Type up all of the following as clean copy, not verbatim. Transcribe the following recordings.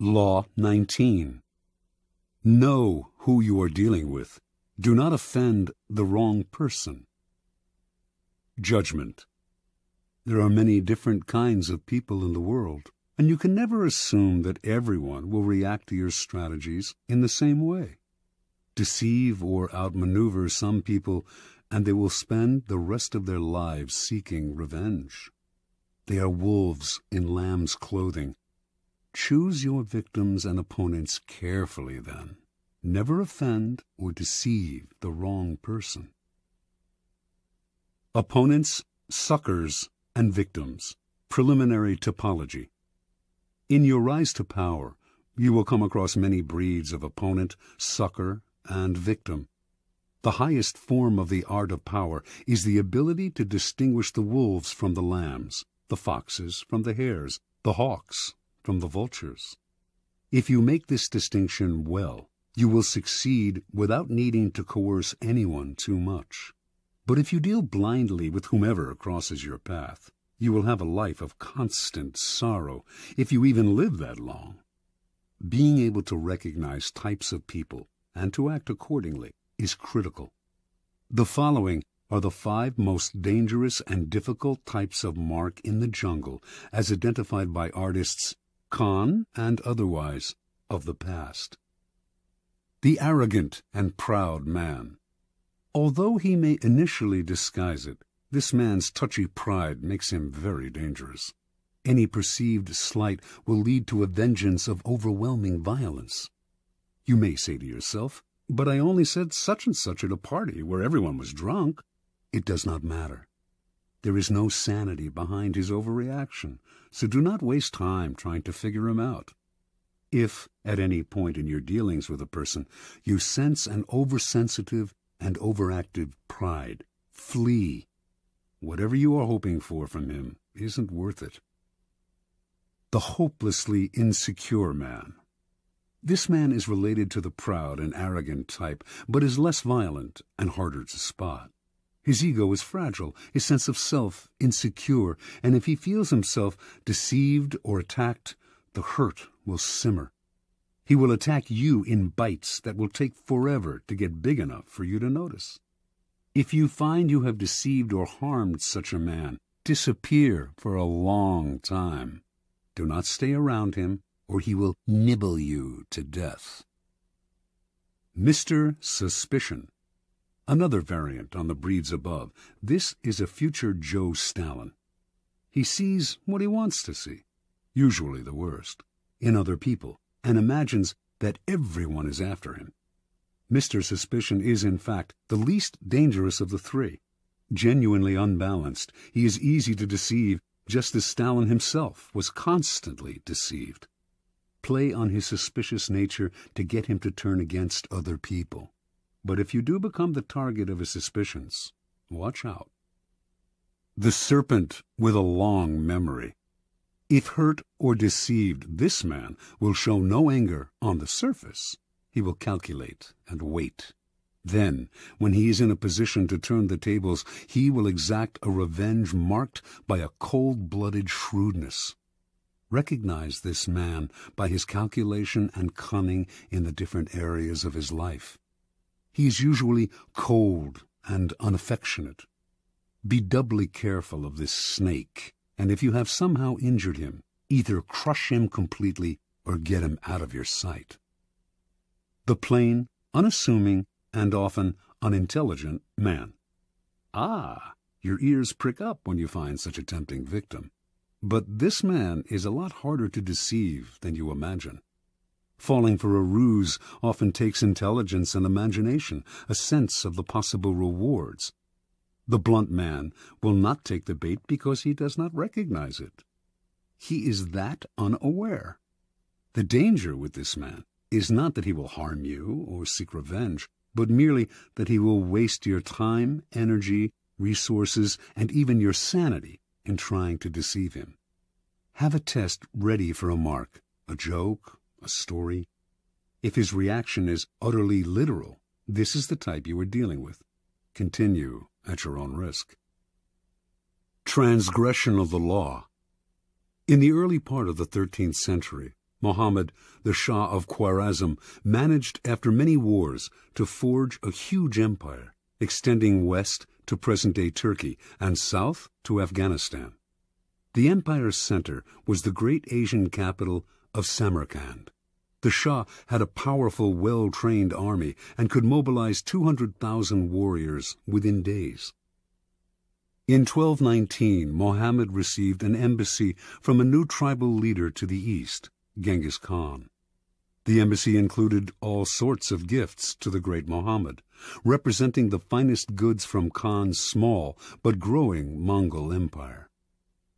Law 19. Know who you are dealing with. Do not offend the wrong person. Judgment. There are many different kinds of people in the world, and you can never assume that everyone will react to your strategies in the same way. Deceive or outmaneuver some people, and they will spend the rest of their lives seeking revenge. They are wolves in lamb's clothing. Choose your victims and opponents carefully then. Never offend or deceive the wrong person. Opponents, suckers, and victims. Preliminary typology. In your rise to power, you will come across many breeds of opponent, sucker, and victim. The highest form of the art of power is the ability to distinguish the wolves from the lambs, the foxes from the hares, the hawks from the vultures. If you make this distinction well, you will succeed without needing to coerce anyone too much. But if you deal blindly with whomever crosses your path, you will have a life of constant sorrow, if you even live that long. Being able to recognize types of people and to act accordingly is critical. The following are the 5 most dangerous and difficult types of mark in the jungle as identified by artists, con and otherwise, of the past. The arrogant and proud man. Although he may initially disguise it, this man's touchy pride makes him very dangerous. Any perceived slight will lead to a vengeance of overwhelming violence. You may say to yourself, "But I only said such and such at a party where everyone was drunk." It does not matter. There is no sanity behind his overreaction, so do not waste time trying to figure him out. If, at any point in your dealings with a person, you sense an oversensitive and overactive pride, flee. Whatever you are hoping for from him isn't worth it. The hopelessly insecure man. This man is related to the proud and arrogant type, but is less violent and harder to spot. His ego is fragile, his sense of self insecure, and if he feels himself deceived or attacked, the hurt will simmer. He will attack you in bites that will take forever to get big enough for you to notice. If you find you have deceived or harmed such a man, disappear for a long time. Do not stay around him, or he will nibble you to death. Mr. Suspicion. Another variant on the breeds above. This is a future Joe Stalin. He sees what he wants to see, usually the worst, in other people, and imagines that everyone is after him. Mr. Suspicion is, in fact, the least dangerous of the 3. Genuinely unbalanced, he is easy to deceive, just as Stalin himself was constantly deceived. Play on his suspicious nature to get him to turn against other people. But if you do become the target of his suspicions, watch out. The serpent with a long memory. If hurt or deceived, this man will show no anger on the surface. He will calculate and wait. Then, when he is in a position to turn the tables, he will exact a revenge marked by a cold-blooded shrewdness. Recognize this man by his calculation and cunning in the different areas of his life. He is usually cold and unaffectionate. Be doubly careful of this snake, and if you have somehow injured him, either crush him completely or get him out of your sight. The plain, unassuming, and often unintelligent man. Ah, your ears prick up when you find such a tempting victim. But this man is a lot harder to deceive than you imagine. Falling for a ruse often takes intelligence and imagination, a sense of the possible rewards. The blunt man will not take the bait because he does not recognize it. He is that unaware. The danger with this man is not that he will harm you or seek revenge, but merely that he will waste your time, energy, resources, and even your sanity in trying to deceive him. Have a test ready for a mark, a joke, a story. If his reaction is utterly literal, this is the type you are dealing with. Continue at your own risk. Transgression of the law. In the early part of the 13th century, Muhammad, the Shah of Khwarezm, managed after many wars to forge a huge empire, extending west to present-day Turkey and south to Afghanistan. The empire's center was the great Asian capital of Samarkand. The Shah had a powerful, well-trained army and could mobilize 200,000 warriors within days. In 1219, Muhammad received an embassy from a new tribal leader to the east, Genghis Khan. The embassy included all sorts of gifts to the great Muhammad, representing the finest goods from Khan's small but growing Mongol empire.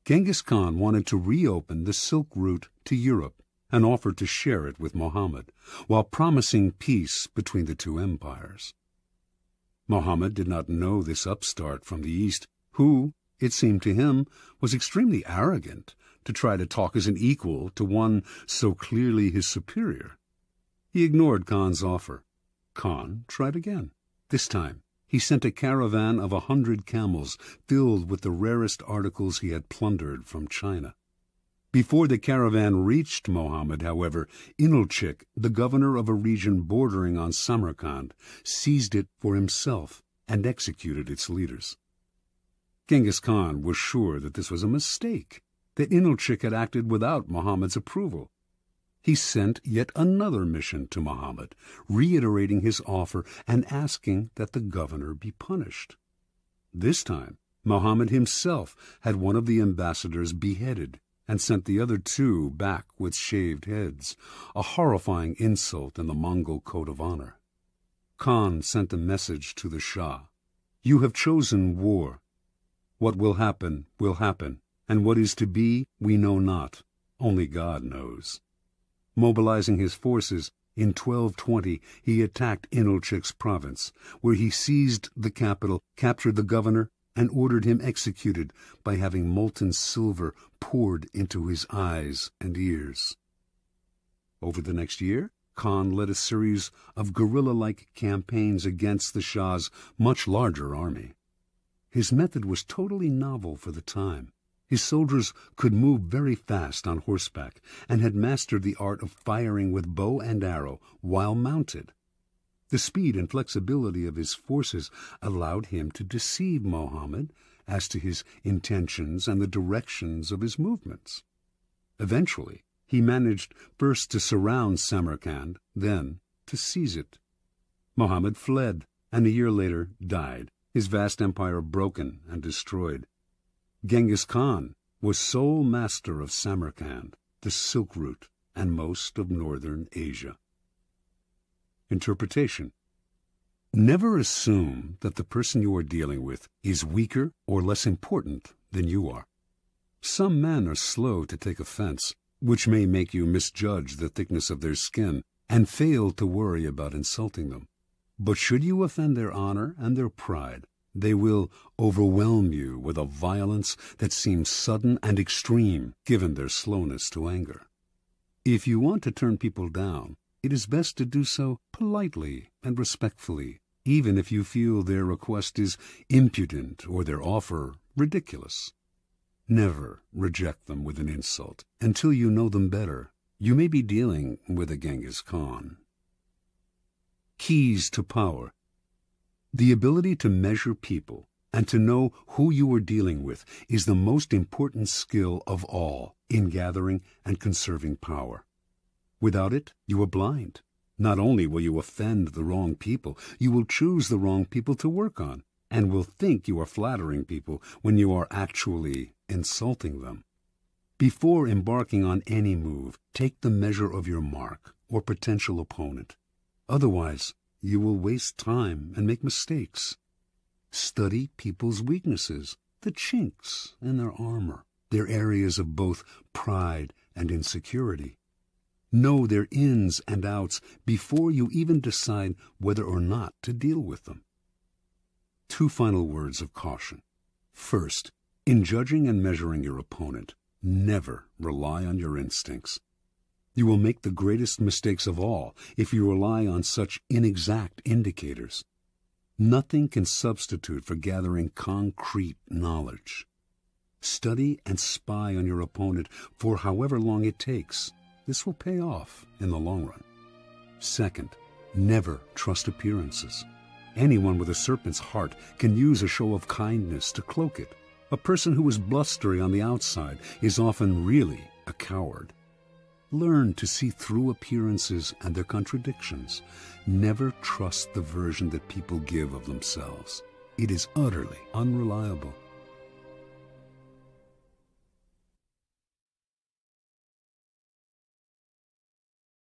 Genghis Khan wanted to reopen the Silk Route to Europe and offered to share it with Muhammad, while promising peace between the two empires. Muhammad did not know this upstart from the east, who, it seemed to him, was extremely arrogant to try to talk as an equal to one so clearly his superior. He ignored Khan's offer. Khan tried again. This time, he sent a caravan of 100 camels filled with the rarest articles he had plundered from China. Before the caravan reached Muhammad, however, Inalchik, the governor of a region bordering on Samarkand, seized it for himself and executed its leaders. Genghis Khan was sure that this was a mistake, that Inalchik had acted without Muhammad's approval. He sent yet another mission to Muhammad, reiterating his offer and asking that the governor be punished. This time, Muhammad himself had one of the ambassadors beheaded and sent the other two back with shaved heads, a horrifying insult in the Mongol code of honor. Khan sent a message to the Shah. "You have chosen war. What will happen, and what is to be, we know not. Only God knows." Mobilizing his forces, in 1220 he attacked Inalchik's province, where he seized the capital, captured the governor, and ordered him executed by having molten silver poured into his eyes and ears. Over the next year, Khan led a series of guerrilla-like campaigns against the Shah's much larger army. His method was totally novel for the time. His soldiers could move very fast on horseback and had mastered the art of firing with bow and arrow while mounted. The speed and flexibility of his forces allowed him to deceive Muhammad as to his intentions and the directions of his movements. Eventually, he managed first to surround Samarkand, then to seize it. Muhammad fled, and a year later died, his vast empire broken and destroyed. Genghis Khan was sole master of Samarkand, the Silk Route, and most of northern Asia. Interpretation. Never assume that the person you are dealing with is weaker or less important than you are. Some men are slow to take offense, which may make you misjudge the thickness of their skin and fail to worry about insulting them. But should you offend their honor and their pride, they will overwhelm you with a violence that seems sudden and extreme, given their slowness to anger. If you want to turn people down, it is best to do so politely and respectfully, even if you feel their request is impudent or their offer ridiculous. Never reject them with an insult until you know them better. You may be dealing with a Genghis Khan. Keys to power. The ability to measure people and to know who you are dealing with is the most important skill of all in gathering and conserving power. Without it, you are blind. Not only will you offend the wrong people, you will choose the wrong people to work on, and will think you are flattering people when you are actually insulting them. Before embarking on any move, take the measure of your mark or potential opponent. Otherwise, you will waste time and make mistakes. Study people's weaknesses, the chinks in their armor, their areas of both pride and insecurity. Know their ins and outs before you even decide whether or not to deal with them. Two final words of caution. First, in judging and measuring your opponent, never rely on your instincts. You will make the greatest mistakes of all if you rely on such inexact indicators. Nothing can substitute for gathering concrete knowledge. Study and spy on your opponent for however long it takes. This will pay off in the long run. Second, never trust appearances. Anyone with a serpent's heart can use a show of kindness to cloak it. A person who is blustery on the outside is often really a coward. Learn to see through appearances and their contradictions. Never trust the version that people give of themselves. It is utterly unreliable